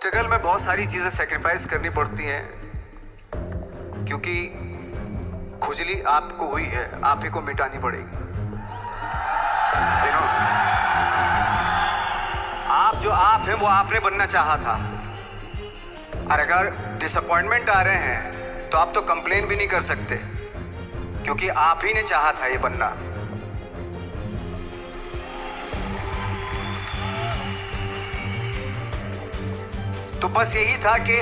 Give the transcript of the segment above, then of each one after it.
Struggle में बहुत सारी चीज़ें सेक्रीफाइस करनी पड़ती हैं, क्योंकि खुजली आपको हुई है, आप ही को मिटानी पड़ेगी। आप जो आप हैं वो आपने बनना चाहा था, और अगर डिसअपॉइंटमेंट आ रहे हैं तो आप तो कंप्लेन भी नहीं कर सकते, क्योंकि आप ही ने चाहा था ये बनना। तो बस यही था कि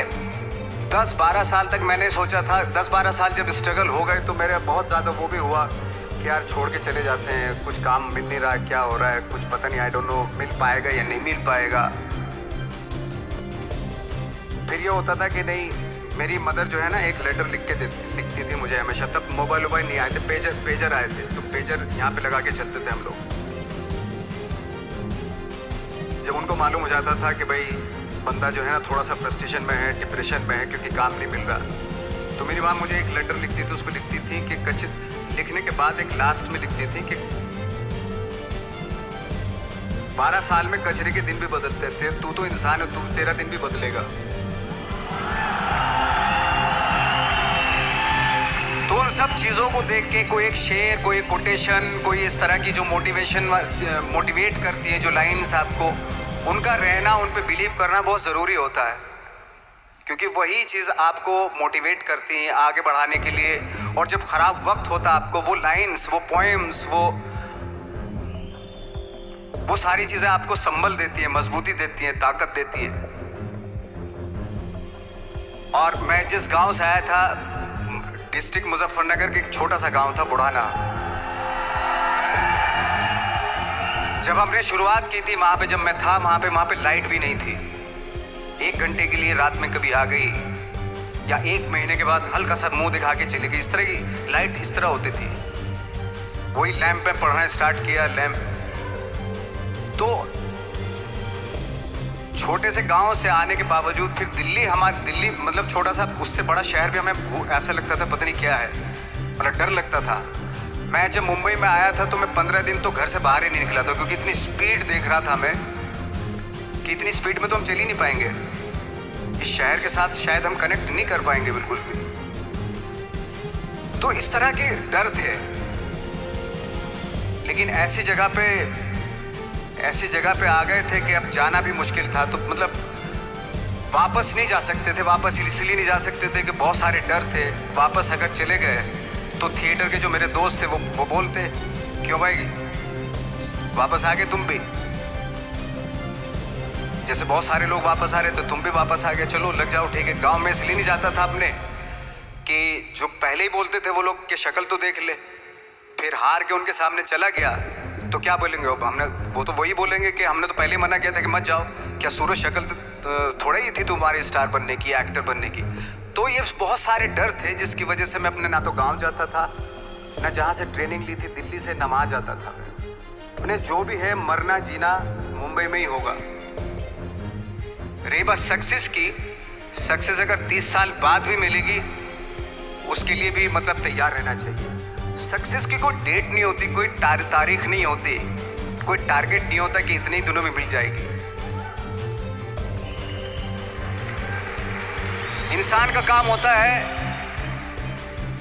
10-12 साल तक मैंने सोचा था, 10-12 साल जब स्ट्रगल हो गए तो मेरे बहुत ज़्यादा वो भी हुआ कि यार छोड़ के चले जाते हैं, कुछ काम मिल नहीं रहा है, क्या हो रहा है कुछ पता नहीं, आई डोंट नो मिल पाएगा या नहीं मिल पाएगा। फिर ये होता था कि नहीं, मेरी मदर जो है ना एक लेटर लिखती थी मुझे हमेशा, तब मोबाइल नहीं आए थे, पेजर आए थे, तो पेजर यहाँ पे लगा के चलते थे हम लोग। जब उनको मालूम हो जाता था कि भाई बंदा जो है ना थोड़ा सा फ्रस्ट्रेशन में है, डिप्रेशन में है क्योंकि काम नहीं मिल रहा, तो मेरी माँ मुझे एक लेटर लिखती थी, उसमें लिखती थी कि लिखने के बाद एक लास्ट में लिखती थी कि 12 साल में कचरे के दिन भी बदलते थे, तू तो इंसान है, तेरा दिन भी बदलेगा। तो उन सब चीज़ों को देख के कोई एक शेर, कोई एक कोटेशन, कोई इस तरह की जो मोटिवेट करती है जो लाइन्स आपको, उनका रहना, उन पे बिलीव करना बहुत ज़रूरी होता है, क्योंकि वही चीज़ आपको मोटिवेट करती हैं आगे बढ़ाने के लिए। और जब ख़राब वक्त होता है आपको वो लाइन्स, वो पोएम्स, वो सारी चीज़ें आपको संबल देती हैं, मजबूती देती हैं, ताकत देती हैं। और मैं जिस गांव से आया था, डिस्ट्रिक्ट मुजफ्फरनगर के एक छोटा सा गांव था बुढ़ाना, जब हमने शुरुआत की थी वहाँ पे, जब मैं था वहाँ पे लाइट भी नहीं थी। 1 घंटे के लिए रात में कभी आ गई, या 1 महीने के बाद हल्का सा मुंह दिखा के चली गई, इस तरह की लाइट इस तरह होती थी। वही लैंप में पढ़ना स्टार्ट किया, लैंप। तो छोटे से गांव से आने के बावजूद फिर दिल्ली मतलब छोटा सा, उससे बड़ा शहर भी हमें ऐसा लगता था पता नहीं क्या है, मतलब डर लगता था। मैं जब मुंबई में आया था तो मैं 15 दिन तो घर से बाहर ही नहीं निकला था, क्योंकि इतनी स्पीड देख रहा था मैं कि इतनी स्पीड में तो हम चल ही नहीं पाएंगे, इस शहर के साथ शायद हम कनेक्ट नहीं कर पाएंगे बिल्कुल भी। तो इस तरह के डर थे। लेकिन ऐसी जगह पे आ गए थे कि अब जाना भी मुश्किल था, तो मतलब वापस नहीं जा सकते थे। वापस इसलिए नहीं जा सकते थे कि बहुत सारे डर थे। वापस अगर चले गए तो थिएटर के जो मेरे दोस्त थे वो बोलते, क्यों भाई वापस आ गए तुम भी, जैसे बहुत सारे लोग वापस आ रहे थे तुम भी वापस आ गए, चलो लग जाओ ठीक है। गांव में इसलिए नहीं जाता था अपने कि जो पहले ही बोलते थे वो लोग कि शक्ल तो देख ले, फिर हार के उनके सामने चला गया तो क्या बोलेंगे वो तो वही बोलेंगे कि हमने तो पहले ही मना किया था कि मत जाओ, क्या सूरज शक्ल थोड़ा ही थी तुम्हारी स्टार बनने की, एक्टर बनने की। तो ये बहुत सारे डर थे जिसकी वजह से मैं अपने ना तो गांव जाता था, ना जहाँ से ट्रेनिंग ली थी दिल्ली से, ना वहाँ जाता था। अपने जो भी है मरना जीना मुंबई में ही होगा। रही बात सक्सेस की, सक्सेस अगर 30 साल बाद भी मिलेगी उसके लिए भी मतलब तैयार रहना चाहिए। सक्सेस की कोई डेट नहीं होती, कोई तारीख नहीं होती, कोई टारगेट नहीं होता कि इतने ही दिनों में मिल जाएगी। इंसान का काम होता है,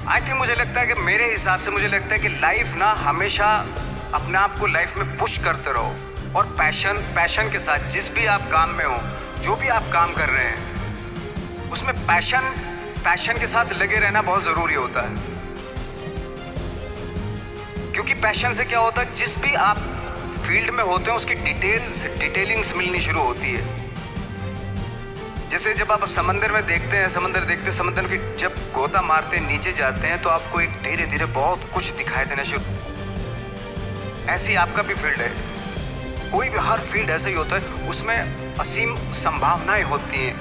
आई थिंक मुझे लगता है कि मेरे हिसाब से मुझे लगता है कि लाइफ ना हमेशा अपने आप को लाइफ में पुश करते रहो, और पैशन के साथ जिस भी आप काम में हो, जो भी आप काम कर रहे हैं उसमें पैशन के साथ लगे रहना बहुत ज़रूरी होता है। क्योंकि पैशन से क्या होता है, जिस भी आप फील्ड में होते हैं उसकी डिटेलिंग्स मिलनी शुरू होती है। जैसे जब आप समंदर में देखते हैं, समंदर की जब गोता मारते हैं, नीचे जाते हैं तो आपको एक धीरे धीरे बहुत कुछ दिखाई देना शुरू। ऐसी आपका भी फील्ड है, कोई भी हर फील्ड ऐसा ही होता है, उसमें असीम संभावनाएं होती हैं,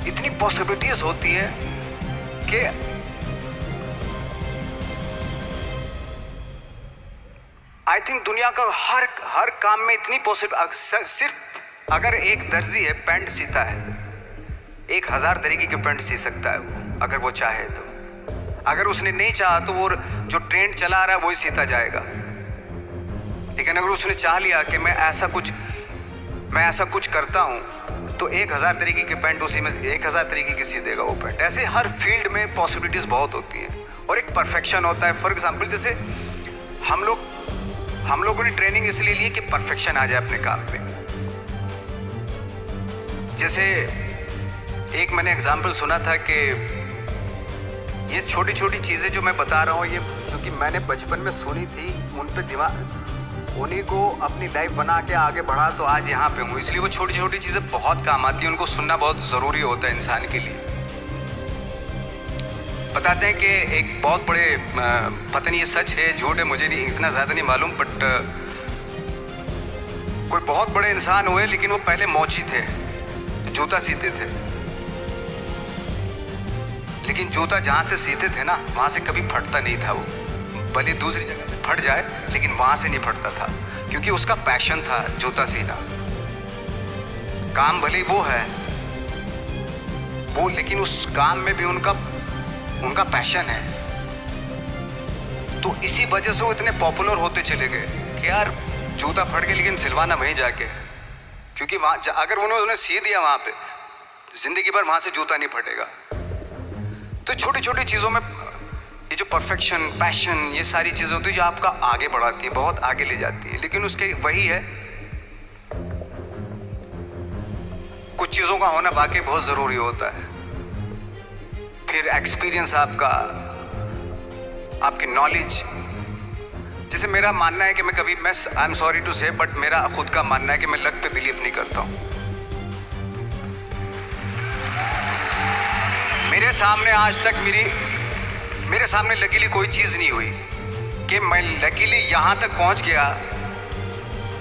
इतनी पॉसिबिलिटीज होती है कि आई थिंक दुनिया का हर काम में इतनी सिर्फ अगर एक दर्जी है पैंट सीता है, 1000 तरीके के पैंट सी सकता है वो, अगर वो चाहे तो। अगर उसने नहीं चाहा तो वो जो ट्रेंड चला रहा है वही सीता जाएगा। लेकिन अगर उसने चाह लिया कि मैं ऐसा कुछ करता हूँ, तो 1000 तरीके के पैंट उसी में 1000 तरीके की सी देगा वो पैंट। ऐसे हर फील्ड में पॉसिबिलिटीज़ बहुत होती हैं और एक परफेक्शन होता है। फॉर एग्जांपल जैसे हम लोगों ने ट्रेनिंग इसलिए ली कि परफेक्शन आ जाए अपने काम पे। जैसे एक मैंने एग्जांपल सुना था कि ये छोटी छोटी चीज़ें जो मैं बता रहा हूँ, ये जो कि मैंने बचपन में सुनी थी, उन पे दिमाग, उन्हीं को अपनी लाइफ बना के आगे बढ़ा तो आज यहाँ पे हूँ। इसलिए वो छोटी छोटी चीज़ें बहुत काम आती हैं, उनको सुनना बहुत ज़रूरी होता है इंसान के लिए। बताते हैं कि एक बहुत बड़े, पता नहीं ये सच है झूठ है, मुझे नहीं इतना ज़्यादा नहीं मालूम, बट कोई बहुत बड़े इंसान हुए लेकिन वो पहले मोची थे, जूता सीते थे। लेकिन जूता जहाँ से सीते थे ना, वहाँ से कभी फटता नहीं था वो, भले दूसरी जगह से फट जाए लेकिन वहाँ से नहीं फटता था, क्योंकि उसका पैशन था जूता सीना। काम भले वो है वो, लेकिन उस काम में भी उनका पैशन है। तो इसी वजह से वो इतने पॉपुलर होते चले गए कि यार जूता फट गया लेकिन सिलवाना वहीं जाके, क्योंकि वहाँ अगर उन्होंने सी दिया वहाँ पे, जिंदगी भर वहाँ से जूता नहीं फटेगा। तो छोटी छोटी चीज़ों में ये जो परफेक्शन, पैशन, ये सारी चीज़ें होती है जो आपका आगे बढ़ाती है, बहुत आगे ले जाती है। लेकिन उसके वही है, कुछ चीज़ों का होना वाकई बहुत ज़रूरी होता है। फिर एक्सपीरियंस आपकी नॉलेज। जैसे मेरा मानना है कि मैं कभी, आई एम सॉरी टू से, बट मेरा खुद का मानना है कि मैं लक पे बिलीव नहीं करता हूँ। मेरे सामने आज तक मेरे सामने लकीली कोई चीज़ नहीं हुई कि मैं लकीली यहाँ तक पहुँच गया।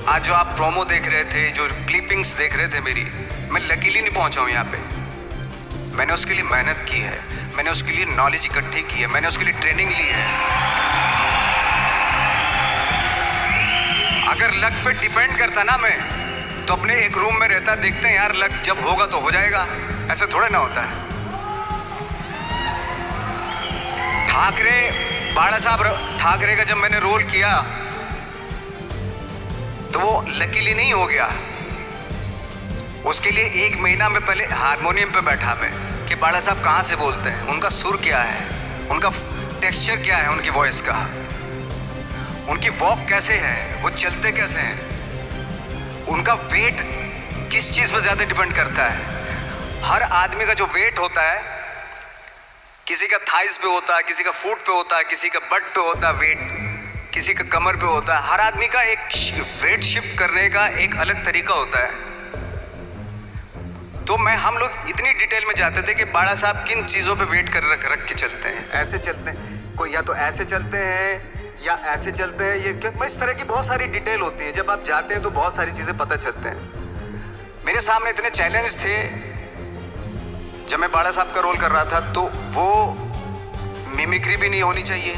आज जो आप प्रोमो देख रहे थे, जो क्लिपिंग्स देख रहे थे मेरी, मैं लकीली नहीं पहुँचा हूँ यहाँ पे। मैंने उसके लिए मेहनत की है, मैंने उसके लिए नॉलेज इकट्ठी की है, मैंने उसके लिए ट्रेनिंग ली है। अगर लक पे डिपेंड करता ना मैं, तो अपने एक रूम में रहता, देखते हैं यार लक जब होगा तो हो जाएगा, ऐसे थोड़ा ना होता है। बाला साहब ठाकरे का जब मैंने रोल किया तो वो लकीली नहीं हो गया। उसके लिए 1 महीना में पहले हारमोनियम पे बैठा मैं कि बाला साहब कहाँ से बोलते हैं, उनका सुर क्या है, उनका टेक्सचर क्या है, उनकी वॉइस का, उनकी वॉक कैसे है, वो चलते कैसे हैं, उनका वेट किस चीज़ पर ज़्यादा डिपेंड करता है। हर आदमी का जो वेट होता है, किसी का थाइस पे होता है, किसी का फुट पे होता है, किसी का बट पे होता है वेट, किसी का कमर पे होता है। हर आदमी का एक वेट शिफ्ट करने का एक अलग तरीका होता है। तो हम लोग इतनी डिटेल में जाते थे कि बाला साहब किन चीज़ों पे वेट कर रख के चलते हैं, ऐसे चलते हैं, कोई या तो ऐसे चलते हैं या ऐसे चलते हैं, ये क्या, इस तरह की बहुत सारी डिटेल होती है। जब आप जाते हैं तो बहुत सारी चीज़ें पता चलते हैं। मेरे सामने इतने चैलेंज थे जब मैं बाला साहब का रोल कर रहा था, तो वो मिमिक्री भी नहीं होनी चाहिए,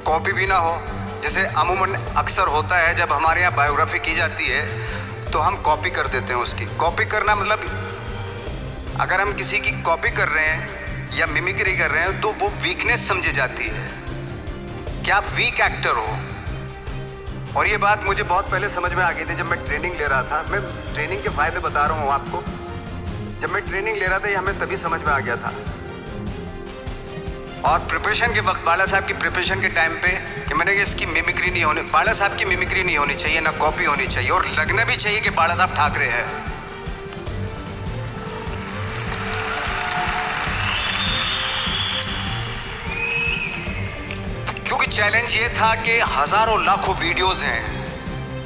कॉपी भी ना हो। जैसे अमूमन अक्सर होता है जब हमारे यहाँ बायोग्राफी की जाती है तो हम कॉपी कर देते हैं उसकी। कॉपी करना मतलब अगर हम किसी की कॉपी कर रहे हैं या मिमिक्री कर रहे हैं तो वो वीकनेस समझी जाती है कि आप वीक एक्टर हो। और ये बात मुझे बहुत पहले समझ में आ गई थी जब मैं ट्रेनिंग ले रहा था। मैं ट्रेनिंग के फ़ायदे बता रहा हूँ आपको। जब मैं ट्रेनिंग ले रहा था ये हमें तभी समझ में आ गया था। और प्रिपरेशन के वक्त, बाला साहब की प्रिपरेशन के टाइम पे, कि मैंने इसकी मिमिक्री नहीं होनी, बाला साहब की मिमिक्री नहीं होनी चाहिए, ना कॉपी होनी चाहिए, और लगना भी चाहिए कि बाला साहब ठाकरे है। क्योंकि चैलेंज ये था कि हजारों लाखों वीडियोस हैं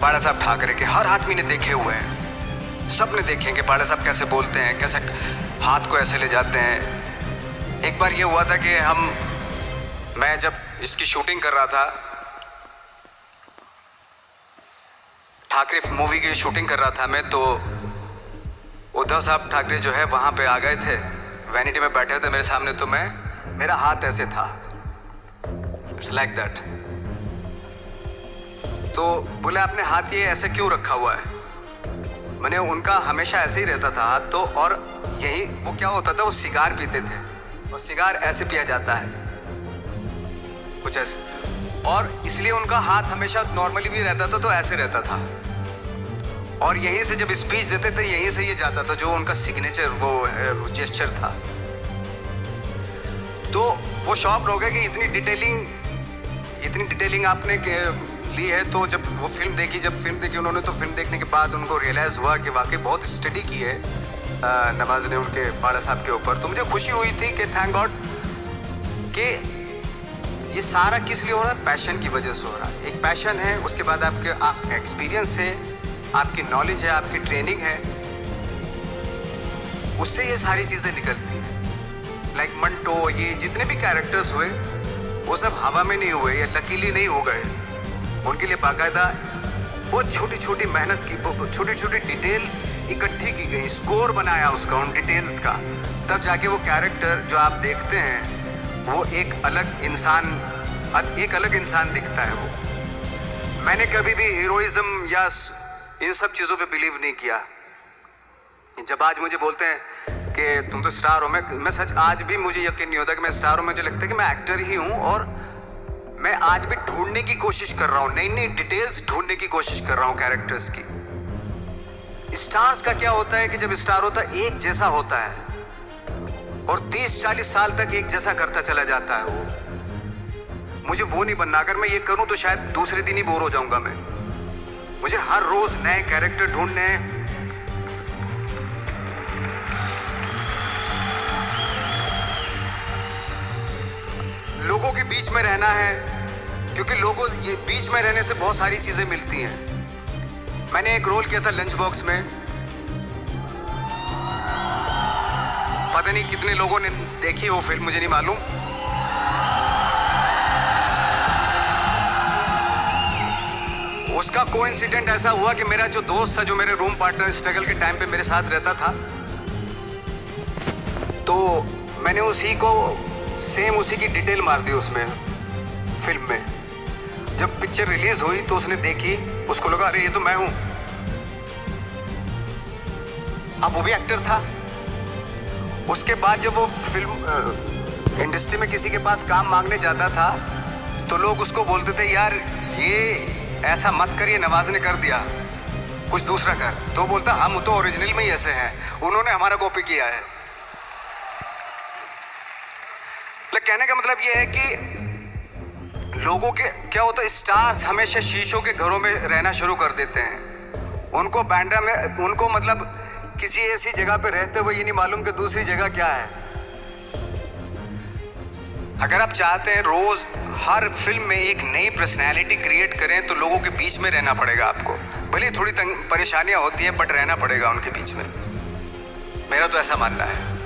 बाला साहब ठाकरे के, हर आदमी ने देखे हुए हैं, सब ने देखे कि बाला साहब कैसे बोलते हैं, कैसे हाथ को ऐसे ले जाते हैं। एक बार ये हुआ था कि मैं जब इसकी शूटिंग कर रहा था, ठाकरे मूवी की शूटिंग कर रहा था मैं, तो उद्धव साहब ठाकरे जो है वहाँ पे आ गए थे, वैनिटी में बैठे थे मेरे सामने। तो मेरा हाथ ऐसे था, इट्स लाइक दैट। तो बोले आपने हाथ ये ऐसे क्यों रखा हुआ है? मैंने, उनका हमेशा ऐसे ही रहता था हाथ। तो और यही वो क्या होता था, वो सिगार पीते थे और सिगार ऐसे पिया जाता है कुछ ऐसे, और इसलिए उनका हाथ हमेशा नॉर्मली भी रहता था तो ऐसे रहता था। और यहीं से जब स्पीच देते थे यहीं से ये जाता था, जो उनका सिग्नेचर वो जेस्चर था। तो वो शॉक हो गए कि इतनी डिटेलिंग आपने ली है। तो जब वो फिल्म देखी उन्होंने, तो फिल्म देखने के बाद उनको रियलाइज हुआ कि वाकई बहुत स्टडी की है नवाज ने उनके बाड़ा साहब के ऊपर। तो मुझे खुशी हुई थी कि थैंक गॉड कि ये सारा किस लिए हो रहा है, पैशन की वजह से हो रहा है। एक पैशन है, उसके बाद आपका एक्सपीरियंस है, आपकी नॉलेज है, आपकी ट्रेनिंग है, उससे ये सारी चीज़ें निकलती हैं। लाइक मंटो, ये जितने भी कैरेक्टर्स हुए वो सब हवा में नहीं हुए या लकीली नहीं हो गए। उनके लिए बाकायदा बहुत छोटी छोटी मेहनत की, छोटी छोटी डिटेल इकट्ठी की गई, स्कोर बनाया उसका, उन डिटेल्स का, तब जाके वो कैरेक्टर जो आप देखते हैं वो एक अलग इंसान दिखता है। वो मैंने कभी भी हीरोइज्म या इन सब चीज़ों पे बिलीव नहीं किया। जब आज मुझे बोलते हैं कि तुम तो स्टार हो, मैं सच आज भी मुझे यकीन नहीं होता कि मैं स्टार हूँ। मुझे लगता है कि मैं एक्टर ही हूँ और मैं आज भी ढूंढने की कोशिश कर रहा हूँ, नई नई डिटेल्स ढूंढने की कोशिश कर रहा हूँ कैरेक्टर्स की। स्टार्स का क्या होता है कि जब स्टार होता है एक जैसा होता है और 30-40 साल तक एक जैसा करता चला जाता है वो। मुझे वो नहीं बनना। अगर मैं ये करूं तो शायद दूसरे दिन ही बोर हो जाऊंगा मैं। मुझे हर रोज नए कैरेक्टर ढूंढने हैं। लोगों के बीच में रहना है, क्योंकि लोगों ये बीच में रहने से बहुत सारी चीजें मिलती हैं। मैंने एक रोल किया था लंच बॉक्स में, पता नहीं कितने लोगों ने देखी वो फिल्म, मुझे नहीं मालूम। उसका कोइंसिडेंट ऐसा हुआ कि मेरा जो दोस्त था, जो मेरे रूम पार्टनर स्ट्रगल के टाइम पे मेरे साथ रहता था, तो मैंने उसी की डिटेल मार दी उसमें फिल्म में। जब पिक्चर रिलीज हुई तो उसने देखी, उसको लगा अरे ये तो मैं हूं। अब वो भी एक्टर था। उसके बाद जब वो फिल्म इंडस्ट्री में किसी के पास काम मांगने जाता था तो लोग उसको बोलते थे यार ये ऐसा मत करिए, नवाज ने कर दिया, कुछ दूसरा कर। तो बोलता हम तो ओरिजिनल में ही ऐसे हैं, उन्होंने हमारा कॉपी किया है। कहने का मतलब ये है कि लोगों के क्या होता है, स्टार्स हमेशा शीशों के घरों में रहना शुरू कर देते हैं। उनको बैंड्रा में, उनको मतलब किसी ऐसी जगह पे रहते हुए ये नहीं मालूम कि दूसरी जगह क्या है। अगर आप चाहते हैं रोज हर फिल्म में एक नई पर्सनैलिटी क्रिएट करें तो लोगों के बीच में रहना पड़ेगा आपको। भले थोड़ी परेशानियां होती हैं बट रहना पड़ेगा उनके बीच में। मेरा तो ऐसा मानना है।